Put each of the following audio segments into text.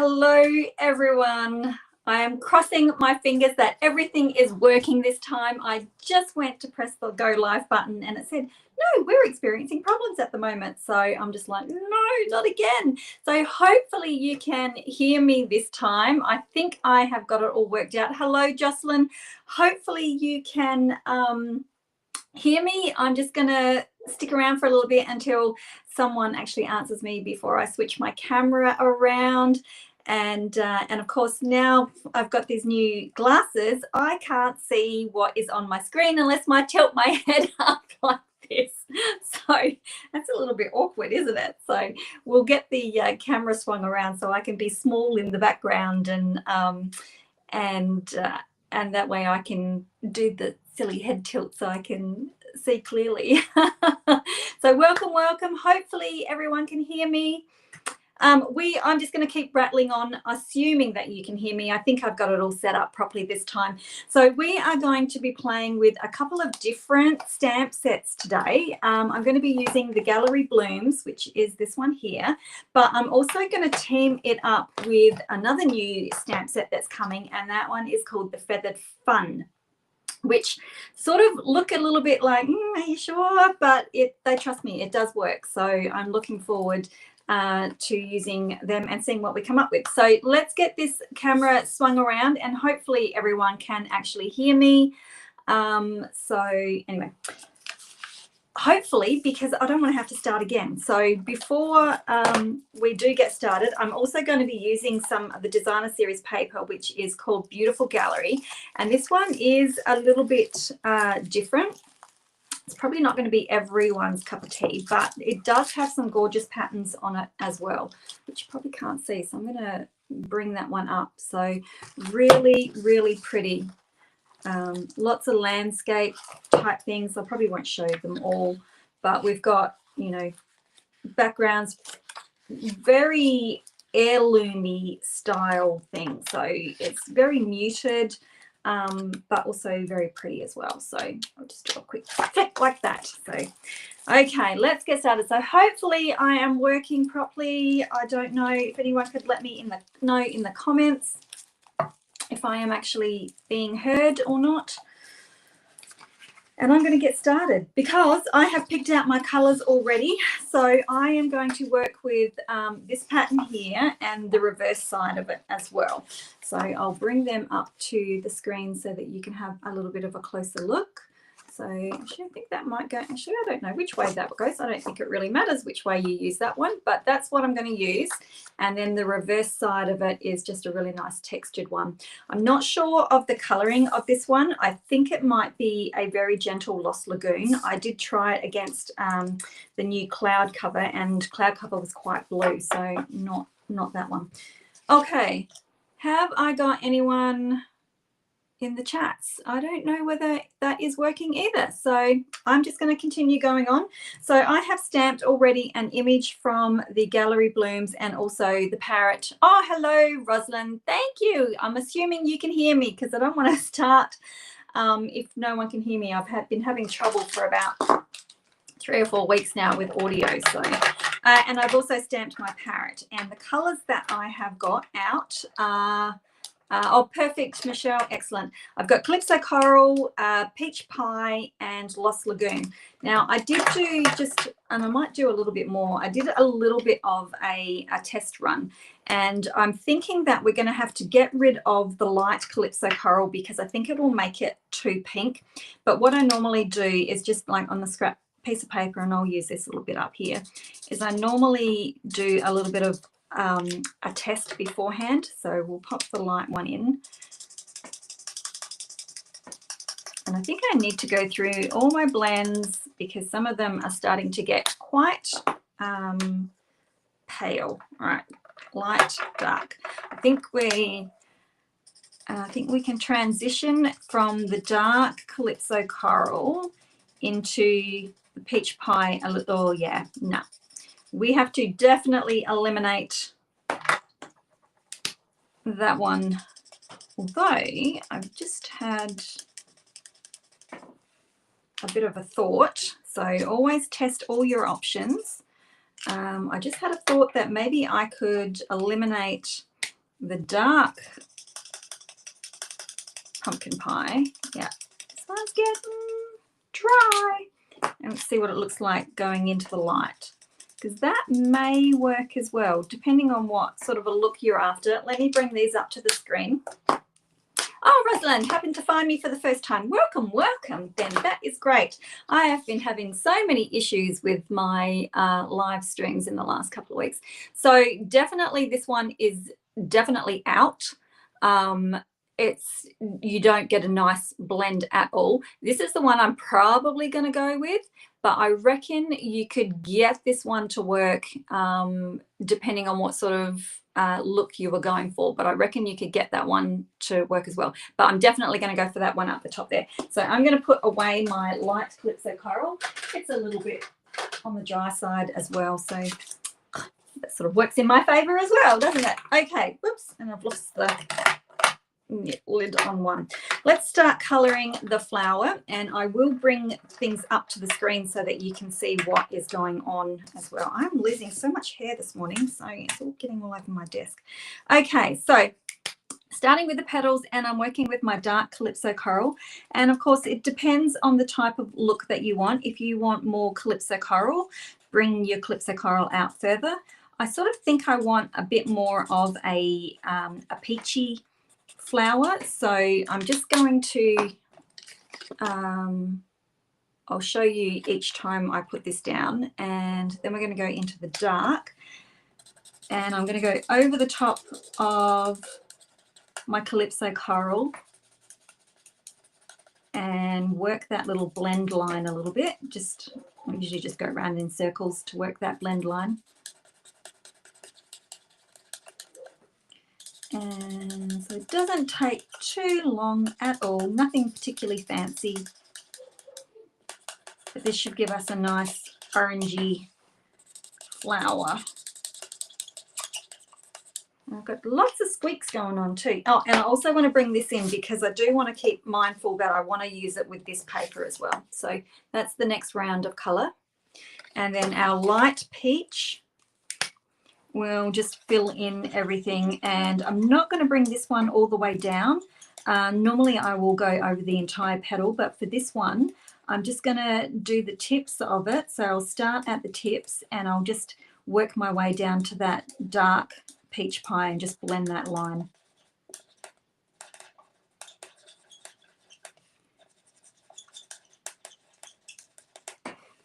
Hello everyone. I am crossing my fingers that everything is working this time. I just went to press the go live button and it said, no, we're experiencing problems at the moment. So I'm just like, no, not again. So hopefully you can hear me this time. I think I have got it all worked out. Hello, Jocelyn. Hopefully you can hear me. I'm just going to stick around for a little bit until someone actually answers me before I switch my camera around. And of course, now I've got these new glasses. I can't see what is on my screen unless I tilt my head up like this. So that's a little bit awkward, isn't it? So we'll get the camera swung around so I can be small in the background, and that way I can do the silly head tilt so I can see clearly. So welcome. Hopefully everyone can hear me. I'm just going to keep rattling on, assuming that you can hear me. I think I've got it all set up properly this time. So we are going to be playing with a couple of different stamp sets today. I'm going to be using the Gallery Blooms, which is this one here, but I'm also going to team it up with another new stamp set that's coming, and that one is called the Feathered Fun, which sort of look a little bit like, are you sure? But they trust me, it does work. So I'm looking forward to using them and seeing what we come up with. So let's get this camera swung around and hopefully everyone can actually hear me. So anyway, hopefully, because I don't want to have to start again. So before we do get started, I'm also going to be using some of the designer series paper, which is called Beautiful Gallery. And this one is a little bit different. It's probably not going to be everyone's cup of tea, but it does have some gorgeous patterns on it as well, which you probably can't see. So I'm going to bring that one up. So really, really pretty. Lots of landscape type things. I probably won't show them all, but we've got, you know, backgrounds, very heirloomy style thing. So it's very muted, but also very pretty as well. So I'll just do a quick flick like that. So okay, let's get started. So hopefully I am working properly. I don't know if anyone could let me know in the comments if I am actually being heard or not. And I'm going to get started because I have picked out my colors already. So I am going to work with this pattern here and the reverse side of it as well. So I'll bring them up to the screen so that you can have a little bit of a closer look. So actually I think that might go, actually I don't know which way that goes. I don't think it really matters which way you use that one, but that's what I'm going to use. And then the reverse side of it is just a really nice textured one. I'm not sure of the coloring of this one. I think it might be a very gentle Lost Lagoon. I did try it against the new Cloud cover, and Cloud cover was quite blue, so not that one. Okay, have I got anyone in the chats? I don't know whether that is working either, so I'm just going to continue going on. So I have stamped already an image from the Gallery Blooms and also the parrot. Oh, hello Rosalind, thank you. I'm assuming you can hear me because I don't want to start if no one can hear me. I've been having trouble for about 3 or 4 weeks now with audio. So and I've also stamped my parrot, and the colors that I have got out are oh, perfect, Michelle. Excellent. I've got Calypso Coral, Peach Pie, and Lost Lagoon. Now, I did do just, and I might do a little bit more. I did a little bit of a test run, and I'm thinking that we're going to have to get rid of the light Calypso Coral because I think it will make it too pink. But what I normally do is just like on the scrap piece of paper, and I'll use this a little bit up here, is I normally do a little bit of a test beforehand. So we'll pop the light one in, and I think I need to go through all my blends because some of them are starting to get quite pale. All right, light, dark. I think we can transition from the dark Calypso Coral into the Peach Pie a little. Oh yeah, no. We have to definitely eliminate that one, although I've just had a bit of a thought. So always test all your options. I just had a thought that maybe I could eliminate the dark pumpkin pie. Yeah, this one's getting dry. And let's see what it looks like going into the light, because that may work as well, depending on what sort of a look you're after. Let me bring these up to the screen. Oh, Rosalind happened to find me for the first time. Welcome, welcome. Then that is great. I have been having so many issues with my live streams in the last couple of weeks. So definitely this one is definitely out. You don't get a nice blend at all. This is the one I'm probably going to go with, but I reckon you could get this one to work depending on what sort of look you were going for, but I reckon you could get that one to work as well. But I'm definitely going to go for that one up the top there. So I'm going to put away my light Calypso Coral. It's a little bit on the dry side as well, so that sort of works in my favor as well, doesn't it? Okay, whoops, and I've lost the lid on one. Let's start coloring the flower, and I will bring things up to the screen so that you can see what is going on as well. I'm losing so much hair this morning, so it's all getting all over my desk. Okay, so starting with the petals, and I'm working with my dark Calypso Coral, and of course it depends on the type of look that you want. If you want more Calypso Coral, bring your Calypso Coral out further. I sort of think I want a bit more of a peachy flower, so I'm just going to I'll show you each time I put this down, and then we're going to go into the dark, and I'm going to go over the top of my Calypso Coral and work that little blend line a little bit. I usually just go around in circles to work that blend line. And so it doesn't take too long at all, nothing particularly fancy, but this should give us a nice orangey flower. I've got lots of squeaks going on too. Oh, and I also want to bring this in because I do want to keep mindful that I want to use it with this paper as well. So that's the next round of colour. And then our light peach, we'll just fill in everything, and I'm not going to bring this one all the way down. Normally I will go over the entire petal, but for this one I'm just going to do the tips of it. So I'll start at the tips and I'll just work my way down to that dark peach pie and just blend that line.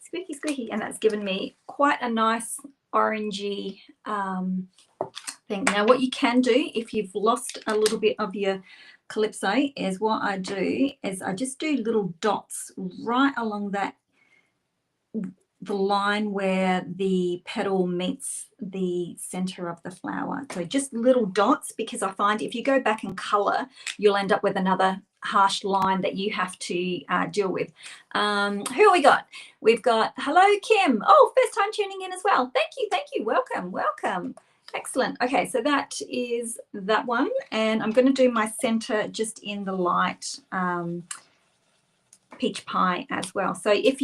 Squeaky, squeaky, and that's given me quite a nice orangey thing. Now what you can do if you've lost a little bit of your Calypso is what I do is I just do little dots right along the line where the petal meets the center of the flower. So just little dots, because I find if you go back and color, you'll end up with another harsh line that you have to deal with. Who have we got? We've got, hello Kim. Oh, first time tuning in as well. Thank you, welcome. Excellent. Okay, so that is that one, and I'm going to do my center just in the light peach pie as well. So if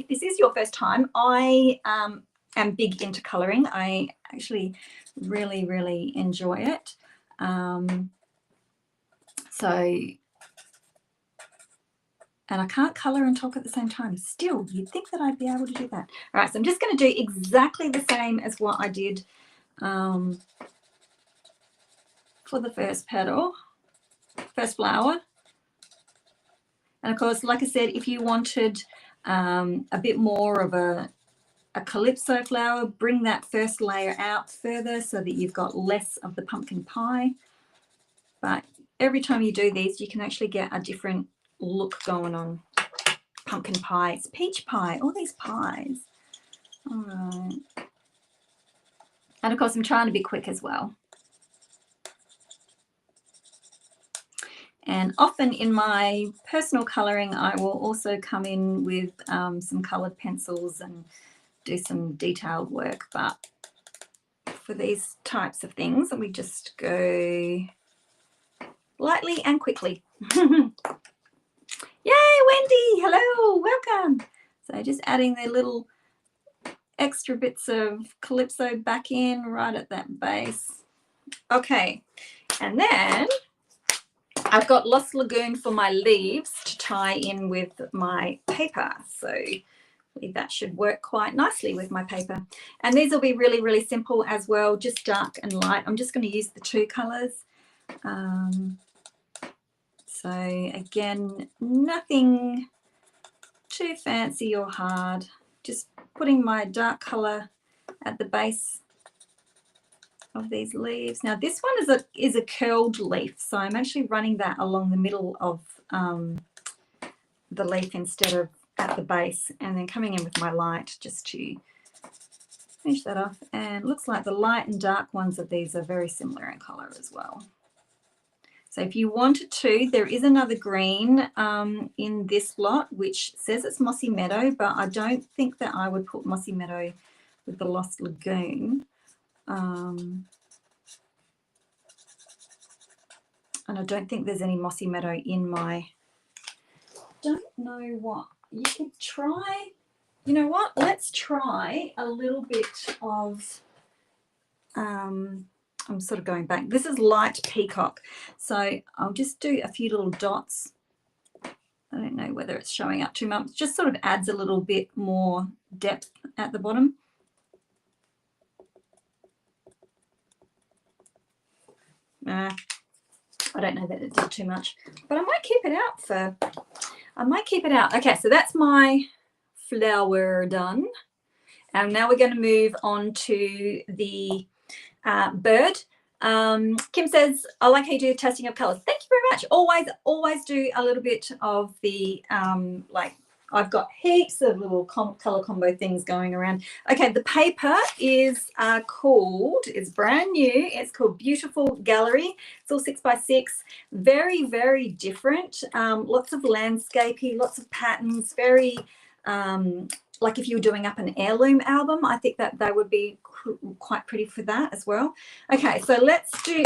this is your first time, I am big into coloring. I actually really enjoy it. And I can't color and talk at the same time. Still, you'd think that I'd be able to do that. All right, so I'm just going to do exactly the same as what I did for the first petal, first flower. And of course, like I said, if you wanted a bit more of a Calypso flower, bring that first layer out further so that you've got less of the pumpkin pie. But every time you do these, you can actually get a different look going on. Pumpkin pie, it's peach pie, all these pies. All right. And of course, I'm trying to be quick as well. And often in my personal colouring, I will also come in with some coloured pencils and do some detailed work. But for these types of things, we just go lightly and quickly. Yay, Wendy! Hello, welcome. So just adding the little extra bits of Calypso back in right at that base. Okay, and then I've got Lost Lagoon for my leaves to tie in with my paper. So that should work quite nicely with my paper. And these will be really, really simple as well, just dark and light. I'm just going to use the two colours. So again, nothing too fancy or hard. Just putting my dark colour at the base of these leaves. Now this one is a curled leaf, so I'm actually running that along the middle of the leaf instead of at the base, and then coming in with my light just to finish that off. And it looks like the light and dark ones of these are very similar in colour as well. So if you wanted to, there is another green in this lot which says it's Mossy Meadow, but I don't think that I would put Mossy Meadow with the Lost Lagoon. And I don't think there's any Mossy Meadow in my, don't know what, you could try, you know what, let's try a little bit of, I'm sort of going back, this is Light Peacock, so I'll just do a few little dots. I don't know whether it's showing up too much, just sort of adds a little bit more depth at the bottom. I don't know that it did too much, but I might keep it out for, Okay, so that's my flower done. And now we're going to move on to the bird. Kim says, I like how you do the testing of colours. Thank you very much. Always do a little bit of the, like, I've got heaps of little colour combo things going around. Okay, the paper is called, it's brand new, it's called Beautiful Gallery. It's all 6x6, very, very different. Lots of landscapey, lots of patterns, very, like if you were doing up an heirloom album, I think that they would be quite pretty for that as well. Okay, so let's do,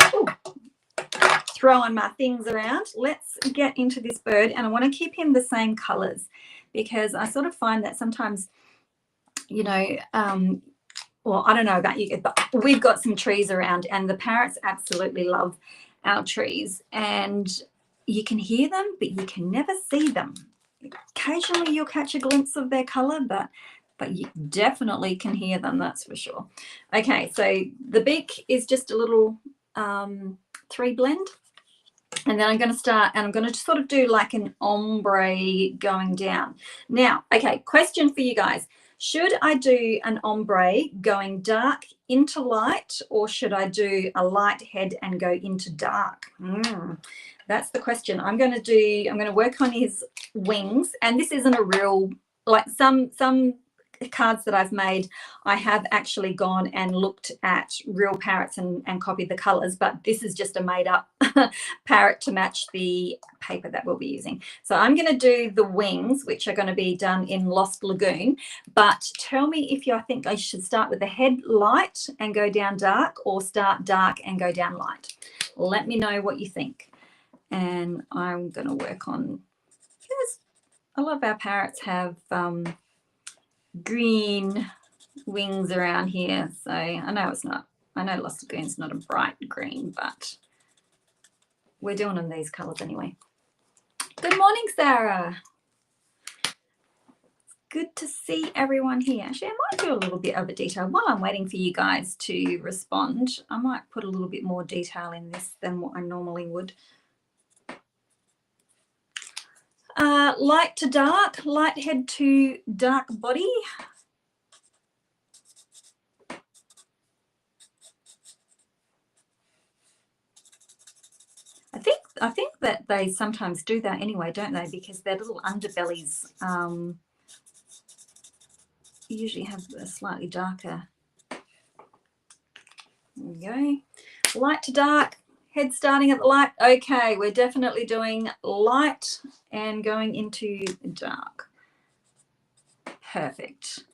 throwing my things around. Let's get into this bird, and I want to keep him the same colours, because I sort of find that sometimes, you know, well, I don't know about you, but we've got some trees around and the parrots absolutely love our trees, and you can hear them, but you can never see them. Occasionally you'll catch a glimpse of their colour, but you definitely can hear them, that's for sure. Okay, so the beak is just a little 3 blend. And then I'm going to start, and I'm going to sort of do like an ombre going down. Now, okay, question for you guys. Should I do an ombre going dark into light, or should I do a light head and go into dark? That's the question. I'm going to work on his wings, and this isn't a real, like some cards that I've made, I have actually gone and looked at real parrots and copied the colors, but this is just a made up parrot to match the paper that we'll be using. So I'm going to do the wings, which are going to be done in Lost Lagoon, but tell me if you think I should start with the head light and go down dark, or start dark and go down light. Let me know what you think. And I'm going to work on, yes, a lot of our parrots have green wings around here, so I know it's not, I know Lost Lagoon's not a bright green, but we're doing them these colours anyway. Good morning, Sarah. Good to see everyone here. Actually, I might do a little bit of a detail while I'm waiting for you guys to respond. I might put a little bit more detail in this than what I normally would. Light to dark, light head to dark body. I think that they sometimes do that anyway, don't they? Because their little underbellies usually have a slightly darker. There we go. Light to dark, head starting at the light. Okay, we're definitely doing light and going into dark. Perfect.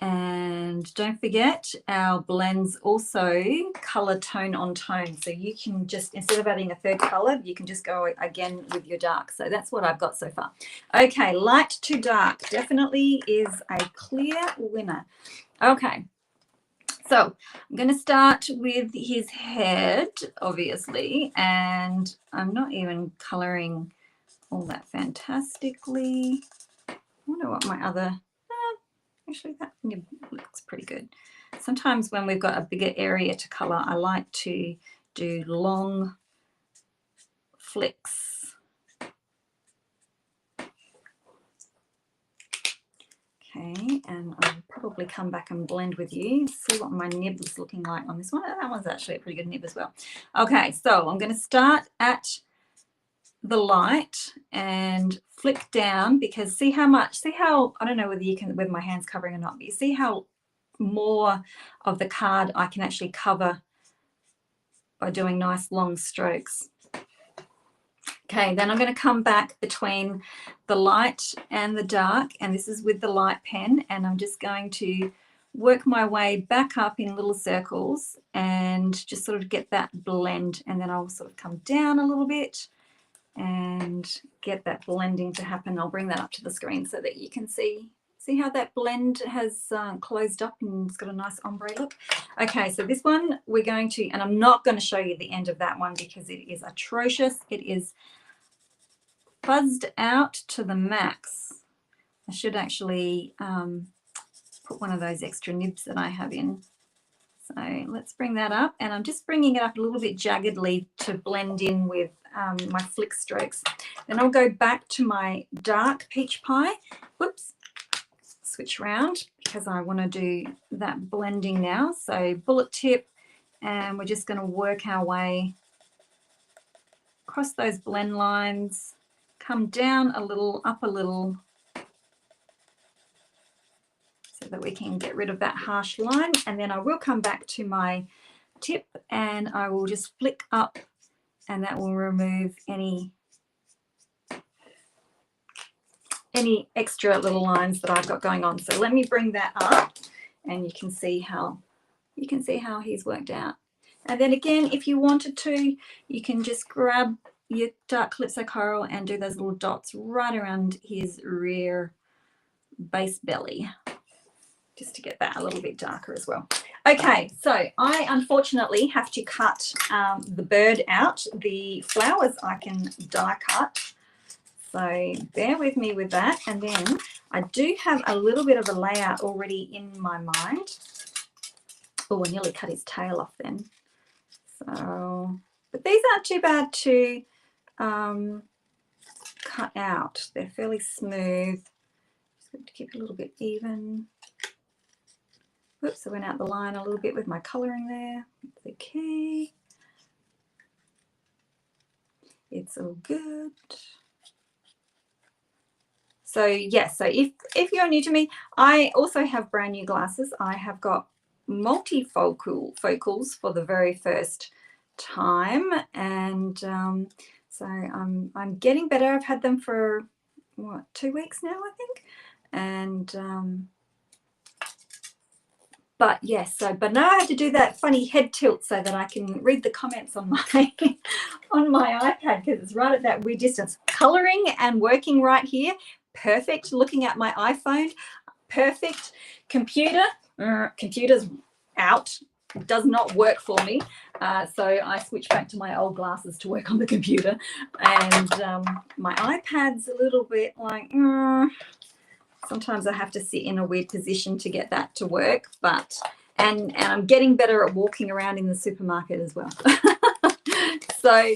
And don't forget, our blends also color tone on tone. So you can just, instead of adding a third color, you can just go again with your dark. So that's what I've got so far. Okay, light to dark definitely is a clear winner. Okay, So I'm going to start with his head, obviously, and I'm not even colouring all that fantastically. I wonder what my other, actually that looks pretty good. Sometimes when we've got a bigger area to colour, I like to do long flicks. Okay, and I'll probably come back and blend with you, see what my nib is looking like on this one. That one's actually a pretty good nib as well. Okay, so I'm going to start at the light and flick down, because see how, I don't know whether you can, whether my hand's covering or not, but you see how more of the card I can actually cover by doing nice long strokes. Okay, then I'm going to come back between the light and the dark, and this is with the light pen, and I'm just going to work my way back up in little circles and just sort of get that blend, and then I'll sort of come down a little bit and get that blending to happen. I'll bring that up to the screen so that you can see how that blend has closed up and it's got a nice ombre look. Okay, so this one we're going to, and I'm not going to show you the end of that one because it is atrocious. It is fuzzed out to the max. I should actually put one of those extra nibs that I have in. So let's bring that up, and I'm just bringing it up a little bit jaggedly to blend in with my flick strokes. Then I'll go back to my dark peach pie. Whoops, switch around because I want to do that blending now. So bullet tip, and we're just going to work our way across those blend lines, come down a little, up a little, so that we can get rid of that harsh line. And then I will come back to my tip and I will just flick up, and that will remove any extra little lines that I've got going on. So let me bring that up, and you can see how he's worked out. And then again, if you wanted to, you can just grab your dark Calypso Coral and do those little dots right around his rear base belly, just to get that a little bit darker as well. Okay, so I unfortunately have to cut the bird out. The flowers I can die cut, so bear with me with that. And then I do have a little bit of a layout already in my mind. Oh, I nearly cut his tail off then. So, but these aren't too bad to cut out. They're fairly smooth. Just going to keep it a little bit even. Whoops, I went out the line a little bit with my colouring there. It's okay. It's all good. So yes, so if you're new to me, I also have brand new glasses. I have got multifocals for the very first time, and so I'm getting better. I've had them for what, 2 weeks now, I think, and but yes, so but now I have to do that funny head tilt so that I can read the comments on my on my iPad, because it's right at that weird distance. Coloring and working right here, perfect. Looking at my iPhone, perfect. Computer's out, it does not work for me, so I switched back to my old glasses to work on the computer. And my iPad's a little bit like sometimes I have to sit in a weird position to get that to work, but and I'm getting better at walking around in the supermarket as well. So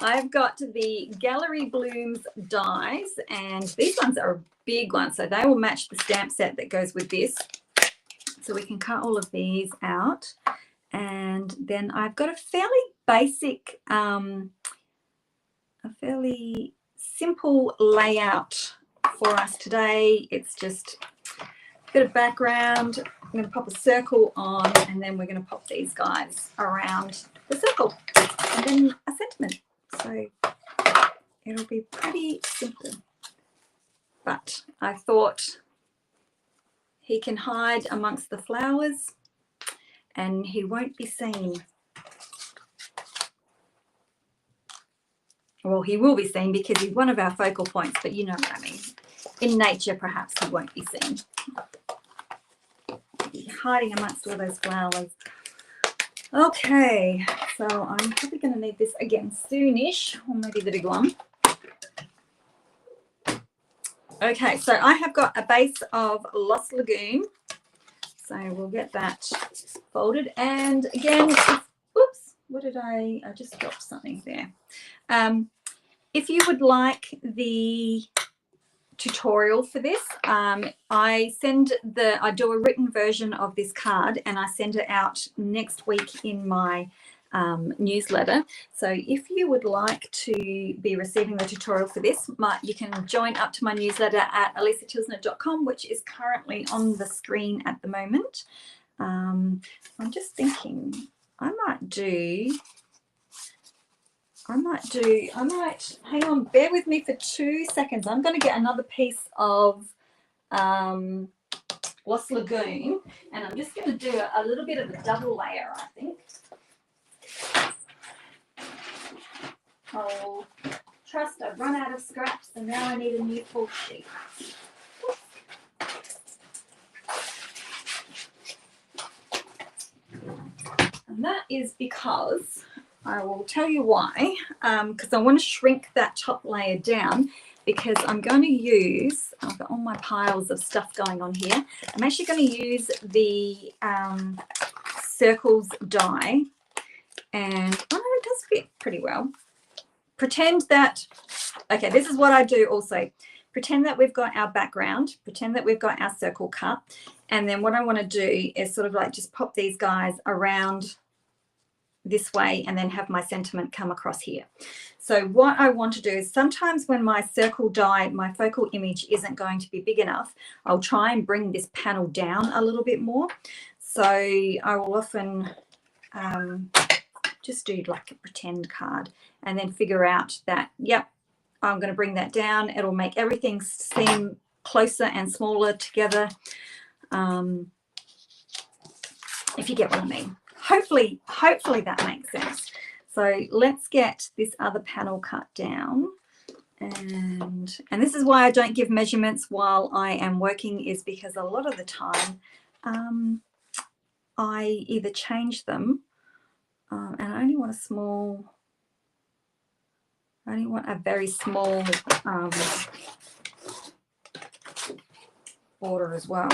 I've got the Gallery Blooms dies, and these ones are big ones, so they will match the stamp set that goes with this. So we can cut all of these out, and then I've got a fairly basic, a fairly simple layout for us today. It's just a bit of background. I'm going to pop a circle on, and then we're going to pop these guys around the circle, and then a sentiment. So it'll be pretty simple. But I thought he can hide amongst the flowers and he won't be seen. Well, he will be seen because he's one of our focal points, but you know what I mean. In nature, perhaps he won't be seen. Yeah. hiding amongst all those flowers. Okay, so I'm probably going to need this again soonish, or maybe the big one. Okay, so I have got a base of Lost Lagoon. So we'll get that folded. And again, oops, what did I just dropped something there. If you would like the tutorial for this, I do a written version of this card and I send it out next week in my newsletter. So if you would like to be receiving the tutorial for this, you can join up to my newsletter at alisatilsner.com, which is currently on the screen at the moment. I'm just thinking I might hang on, bear with me for 2 seconds. I'm going to get another piece of Lost Lagoon and I'm just going to do a little bit of a double layer, I think. Oh, trust I've run out of scraps and now I need a new full sheet. And that is because, I will tell you why, because I want to shrink that top layer down because I'm going to use, I've got all my piles of stuff going on here. I'm actually going to use the circles die and it does fit pretty well. Pretend that, okay, this is what I do also. Pretend that we've got our background, pretend that we've got our circle cut, and then what I want to do is sort of like just pop these guys around this way and then have my sentiment come across here. So what I want to do is sometimes when my circle die, my focal image isn't going to be big enough, I'll try and bring this panel down a little bit more. So I will often just do like a pretend card and then figure out that, yep, I'm going to bring that down. It'll make everything seem closer and smaller together. If you get what I mean. Hopefully that makes sense. So let's get this other panel cut down. And this is why I don't give measurements while I am working, is because a lot of the time I either change them and I only want a very small border as well.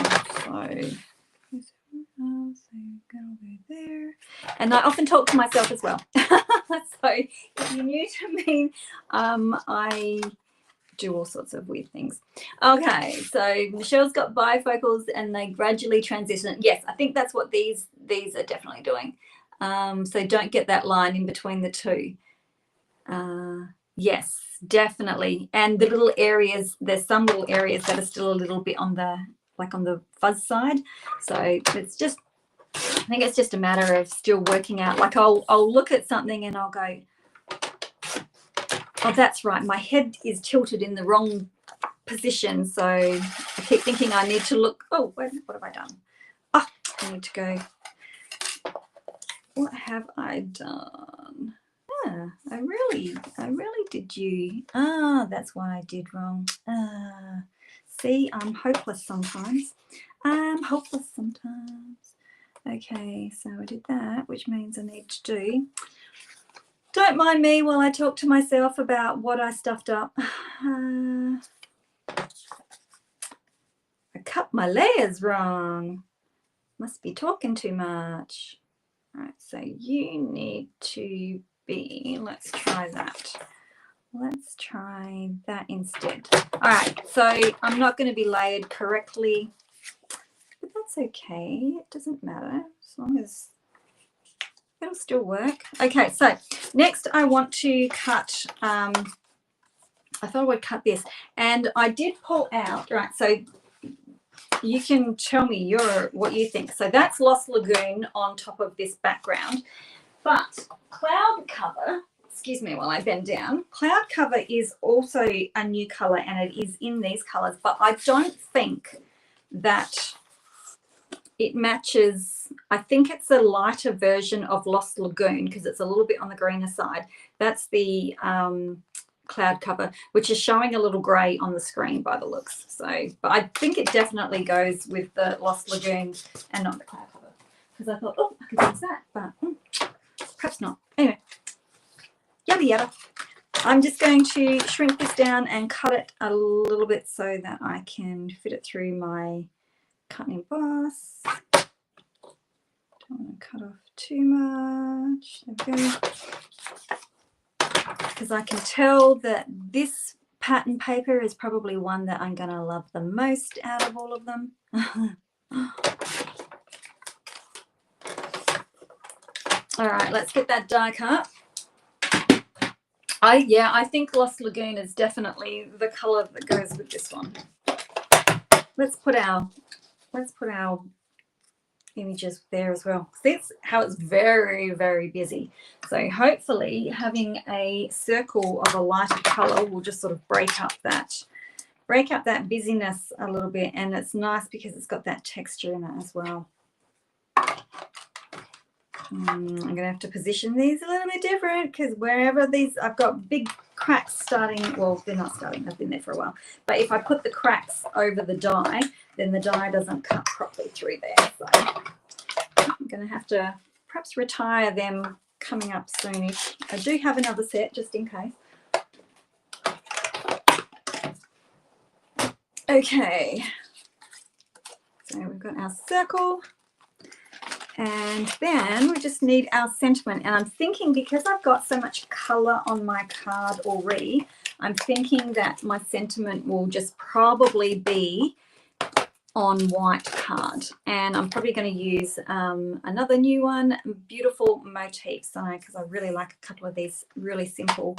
So go there. And I often talk to myself as well. So if you're new to me, I do all sorts of weird things. Okay, so Michelle's got bifocals and they gradually transition. Yes, I think that's what these are definitely doing. So don't get that line in between the two. Yes, definitely. And the little areas, there's some little areas that are still a little bit on the fuzz side. So it's just, I think it's just a matter of still working out. Like I'll look at something and I'll go, oh, that's right, my head is tilted in the wrong position. So I keep thinking I need to look, oh, what have I done? Oh, I need to go, what have I done? I really did you. That's what I did wrong. See, I'm hopeless sometimes. Okay, so I did that, which means I need to do. Don't mind me while I talk to myself about what I stuffed up. I cut my layers wrong. Must be talking too much. All right, so you need to be, let's try that. Let's try that instead. All right, so I'm not going to be layered correctly, but that's okay. It doesn't matter as long as it'll still work. Okay, so next I want to cut, I thought I would cut this, and I did pull out, right, so you can tell me what you think. So that's Lost Lagoon on top of this background, but cloud cover, excuse me while I bend down, cloud cover is also a new color and it is in these colors, but I don't think that it matches. I think it's a lighter version of Lost Lagoon because it's a little bit on the greener side. That's the cloud cover, which is showing a little grey on the screen by the looks. So, but I think it definitely goes with the Lost Lagoon and not the cloud cover, because I thought, oh, I could use that, but perhaps not. Anyway, yada yada. I'm just going to shrink this down and cut it a little bit so that I can fit it through my cut and emboss. Don't want to cut off too much. There we go. Because I can tell that this pattern paper is probably one that I'm going to love the most out of all of them. All right, let's get that die cut. I think Lost Lagoon is definitely the color that goes with this one. Let's put our images there as well. See how it's very, very busy. So hopefully having a circle of a lighter color will just sort of break up that busyness a little bit, and it's nice because it's got that texture in it as well. I'm going to have to position these a little bit different because wherever these, I've got big cracks starting, well, they're not starting, they've been there for a while. But if I put the cracks over the die, then the die doesn't cut properly through there. So I'm going to have to perhaps retire them coming up soonish. I do have another set just in case. Okay, so we've got our circle. And then we just need our sentiment. And I'm thinking, because I've got so much color on my card already, I'm thinking that my sentiment will just probably be on white card. And I'm probably going to use another new one, Beautiful Motifs, because I really like a couple of these really simple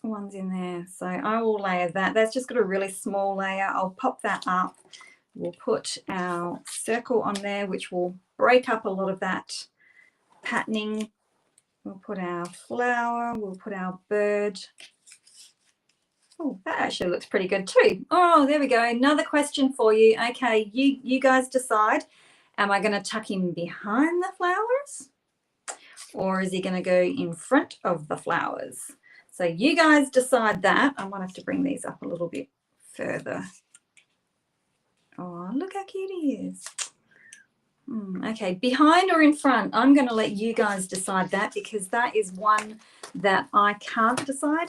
ones in there. So I will layer that. That's just got a really small layer. I'll pop that up. We'll put our circle on there, which will break up a lot of that patterning. We'll put our flower, we'll put our bird. Oh, that actually looks pretty good too. Oh, there we go. Another question for you. Okay, you guys decide. Am I going to tuck him behind the flowers? Or is he going to go in front of the flowers? So you guys decide that. I might have to bring these up a little bit further. Oh, look how cute he is. Okay, behind or in front? I'm going to let you guys decide that, because that is one that I can't decide.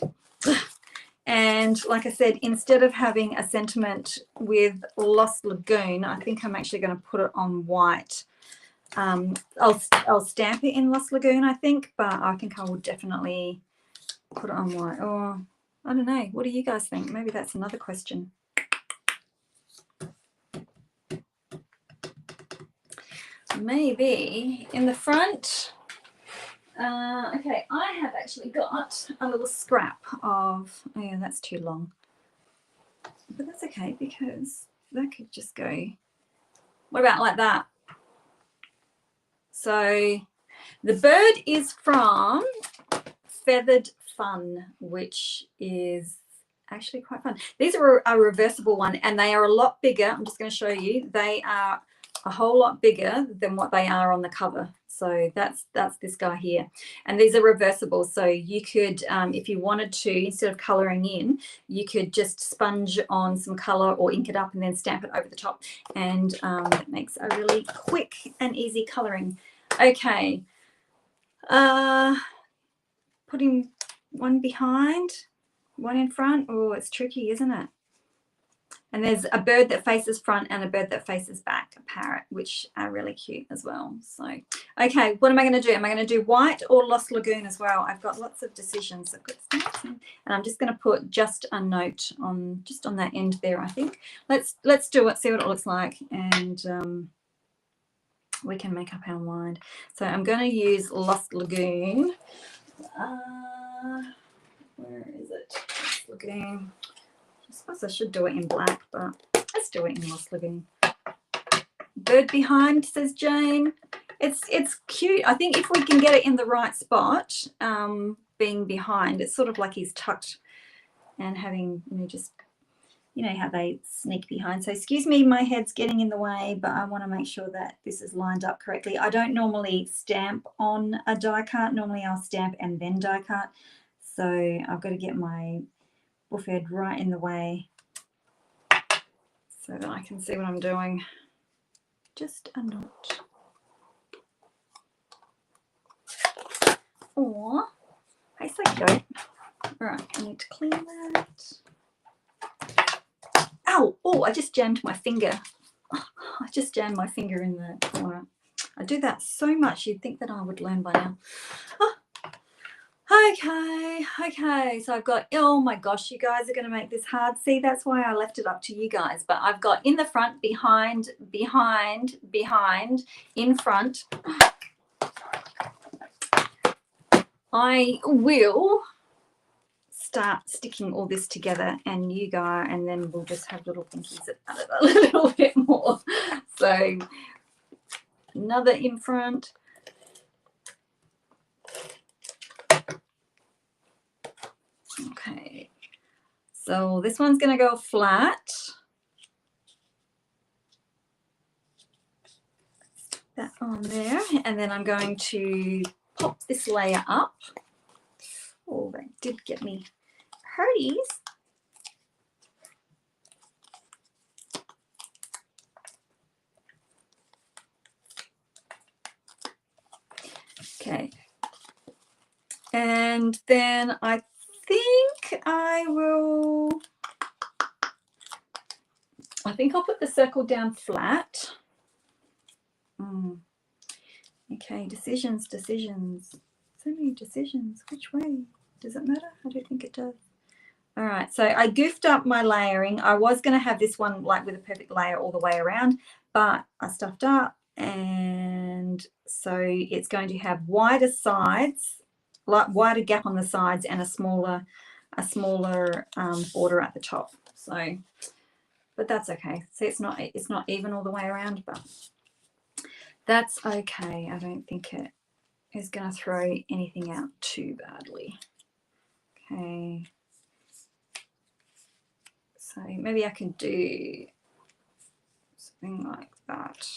And like I said, instead of having a sentiment with Lost Lagoon, I think I'm actually going to put it on white. I'll stamp it in Lost Lagoon, I think, but I think I will definitely put it on white. Or I don't know. What do you guys think? Maybe that's another question. Maybe in the front. Okay, I have actually got a little scrap of, oh yeah, that's too long. But that's okay, because that could just go, what about like that? So the bird is from Feathered Fun, which is actually quite fun. These are a reversible one, and they are a lot bigger. I'm just going to show you. They are a whole lot bigger than what they are on the cover. So that's this guy here, and these are reversible. So you could, if you wanted to, instead of colouring in, you could just sponge on some colour or ink it up and then stamp it over the top, and it makes a really quick and easy colouring. Okay, putting one behind, one in front. Oh, it's tricky, isn't it? And there's a bird that faces front and a bird that faces back, a parrot, which are really cute as well. So, okay, what am I going to do? Am I going to do white or Lost Lagoon as well? I've got lots of decisions. I've got stamps, and I'm just going to put just a note on, just on that end there, I think. Let's do it, see what it looks like, and we can make up our mind. So I'm going to use Lost Lagoon. Where is it? Lost Lagoon. I suppose I should do it in black, but let's do it in Lost Lagoon. Bird behind, says Jane. It's cute. I think if we can get it in the right spot, being behind, it's sort of like he's tucked and having, you know, just you know how they sneak behind. So excuse me, my head's getting in the way, but I want to make sure that this is lined up correctly. I don't normally stamp on a die cut. Normally I'll stamp and then die cut. So I've got to get my buff head right in the way so that I can see what I'm doing. Just a notch. Or, hey, so goat. All right, I need to clean that. Ow! Oh, I just jammed my finger. I just jammed my finger in the corner. I do that so much, you'd think that I would learn by now. Oh, okay. So I've got, oh my gosh, you guys are going to make this hard. See, that's why I left it up to you guys. But I've got in the front, behind, in front. I will start sticking all this together, and you guys, and then we'll just have little thinkies about it a little bit more. So another in front. Okay, so this one's going to go flat. Stick that on there, and then I'm going to pop this layer up. Oh, that did get me hurties. Okay, and then I think I'll put the circle down flat. Okay, decisions. So many decisions. Which way? Does it matter? I don't think it does. All right, so I goofed up my layering. I was going to have this one like with a perfect layer all the way around, but I stuffed up, and so it's going to have wider sides, like wider gap on the sides, and a smaller border at the top. So, but that's okay. See, it's not even all the way around, but that's okay. I don't think it is going to throw anything out too badly. Okay. So maybe I can do something like that.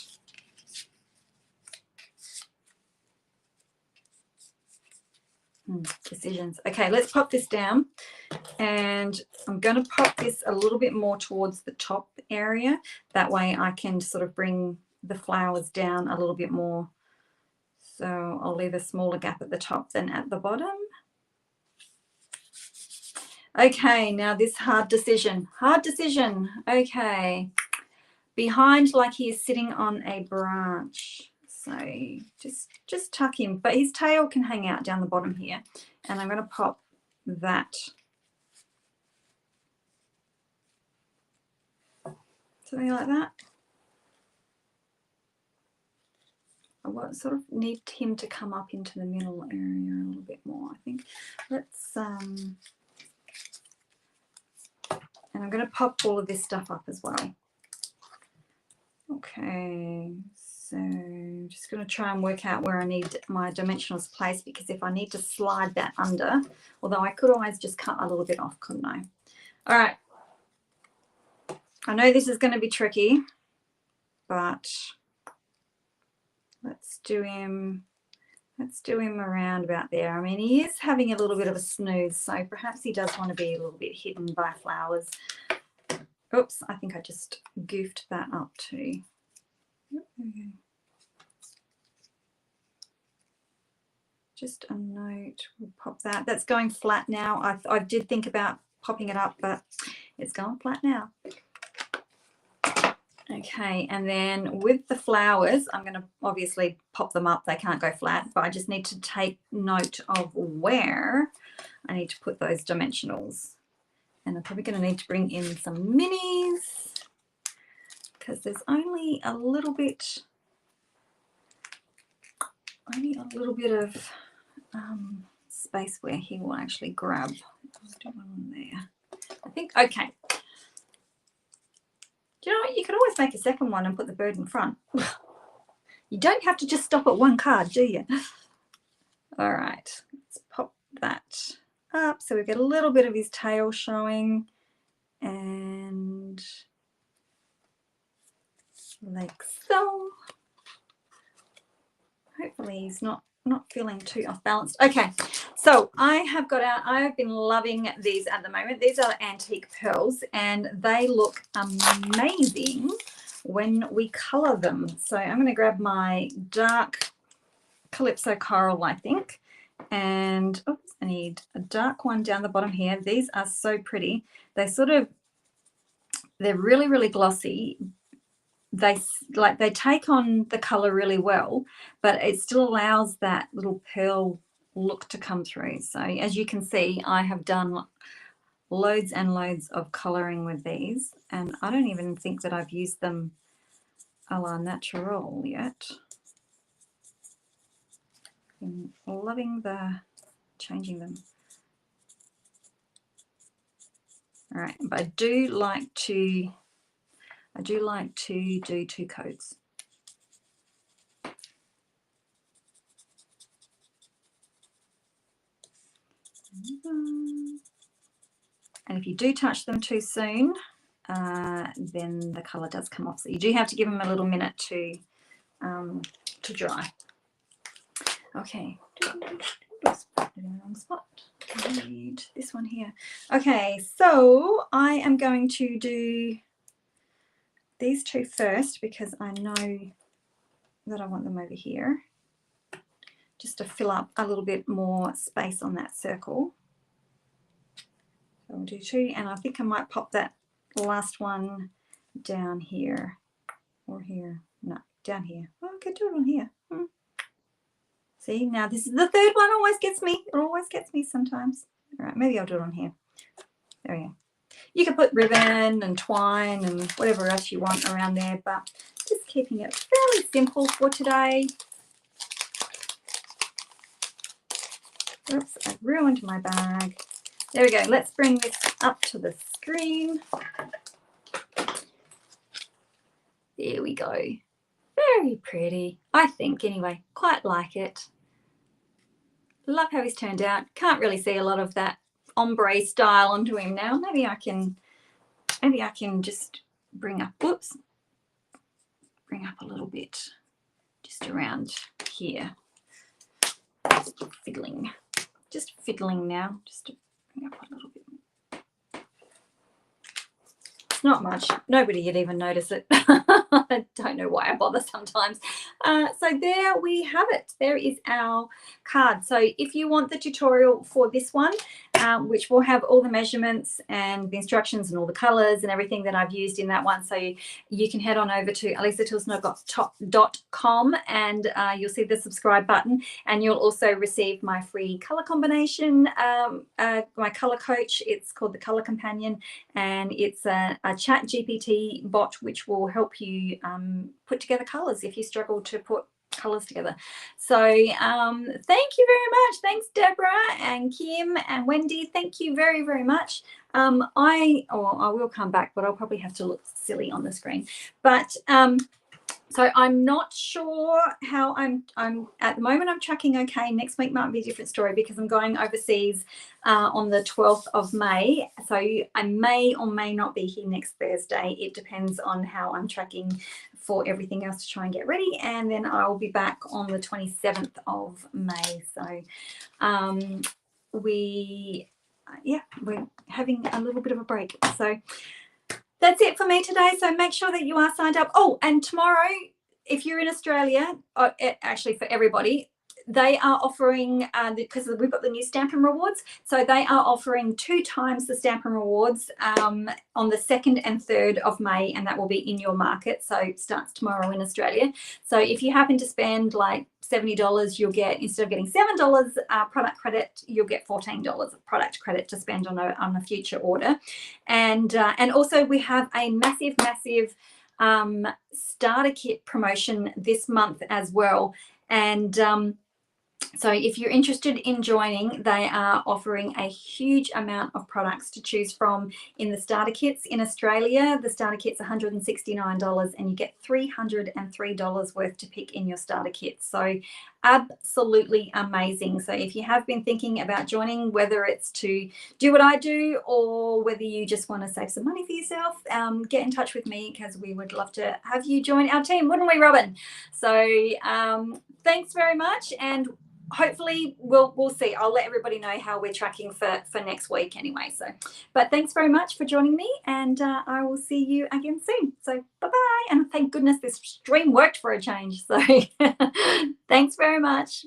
Decisions. Okay, let's pop this down, and I'm going to pop this a little bit more towards the top area. That way I can sort of bring the flowers down a little bit more. So I'll leave a smaller gap at the top than at the bottom. Okay, now this hard decision. Okay, behind, like he is sitting on a branch. So just tuck him, but his tail can hang out down the bottom here, and I'm going to pop that. Something like that. I sort of need him to come up into the middle area a little bit more, I think. Let's and I'm going to pop all of this stuff up as well. Okay, so I'm just going to try and work out where I need my dimensionals placed, because if I need to slide that under, although I could always just cut a little bit off, couldn't I? All right. I know this is going to be tricky, but let's do him around about there. I mean, he is having a little bit of a snooze, so perhaps he does want to be a little bit hidden by flowers. Oops, I think I just goofed that up too. Okay. Just a note, we'll pop that. That's going flat now. I did think about popping it up, but it's going flat now. Okay, and then with the flowers, I'm going to obviously pop them up. They can't go flat, but I just need to take note of where I need to put those dimensionals. And I'm probably going to need to bring in some minis, because there's only a little bit of space where he will actually grab. I'll do one there. I think, okay. Do you know what? You could always make a second one and put the bird in front. You don't have to just stop at one card, do you? All right, let's pop that up so we get a little bit of his tail showing, and like so. Hopefully he's not feeling too off balance. Okay, so I have been loving these at the moment. These are antique pearls and they look amazing when we color them. So I'm going to grab my dark Calypso Coral, I think, and oops, I need a dark one down the bottom here. These are so pretty. They're really, really glossy. They take on the color really well, but it still allows that little pearl look to come through. So as you can see, I have done loads and loads of coloring with these, and I don't even think that I've used them a la natural yet. I'm loving the changing them. All right, but I do like to do 2 coats. And if you do touch them too soon, then the colour does come off. So you do have to give them a little minute to dry. Okay. Oops, put it in the wrong spot. I need this one here. Okay, so I am going to do these 2 first because I know that I want them over here, just to fill up a little bit more space on that circle. So I'll do 2, and I think I might pop that last one down here or here. No, down here. Oh, I could do it on here. See, now this is the 3rd one. Always gets me. It always gets me sometimes. All right, maybe I'll do it on here. There we go. You can put ribbon and twine and whatever else you want around there, but just keeping it fairly simple for today. Oops, I ruined my bag. There we go. Let's bring this up to the screen. There we go. Very pretty, I think, anyway. Quite like it. Love how he's turned out. Can't really see a lot of that ombre style onto him now. Maybe I can just bring up, whoops, bring up a little bit just around here. Just fiddling now, just to bring up a little bit. It's not much. Nobody would even notice it. I don't know why I bother sometimes. So there we have it. There is our card. So if you want the tutorial for this one, which will have all the measurements and the instructions and all the colors and everything that I've used in that one, so you can head on over to alisatilsner.com and you'll see the subscribe button, and you'll also receive my free color combination, my color coach. It's called the Color Companion, and it's a chat GPT bot which will help you put together colors if you struggle to put colors together. So thank you very much. Thanks Deborah and Kim and Wendy. Thank you very, very much. I will come back, but I'll probably have to look silly on the screen. But so I'm not sure how I'm at the moment. I'm tracking okay. Next week might be a different story because I'm going overseas on the 12th of May. So I may or may not be here next Thursday. It depends on how I'm tracking for everything else to try and get ready. And then I'll be back on the 27th of May. So we're having a little bit of a break. So that's it for me today. So make sure that you are signed up. Oh, and tomorrow, if you're in Australia, actually for everybody, they are offering, because we've got the new Stampin' Rewards, so they are offering 2 times the Stampin' Rewards on the 2nd and 3rd of May, and that will be in your market. So it starts tomorrow in Australia. So if you happen to spend like $70, you'll get, instead of getting $7 product credit, you'll get $14 of product credit to spend on a future order. And also we have a massive starter kit promotion this month as well. And so if you're interested in joining, they are offering a huge amount of products to choose from in the starter kits. In Australia, the starter kit's $169 and you get $303 worth to pick in your starter kit. So absolutely amazing. So if you have been thinking about joining, whether it's to do what I do or whether you just want to save some money for yourself, get in touch with me because we would love to have you join our team, wouldn't we, Robin? So thanks very much, and hopefully we'll see. I'll let everybody know how we're tracking for next week anyway. So, but thanks very much for joining me, and I will see you again soon. So bye-bye, and thank goodness this stream worked for a change. So thanks very much.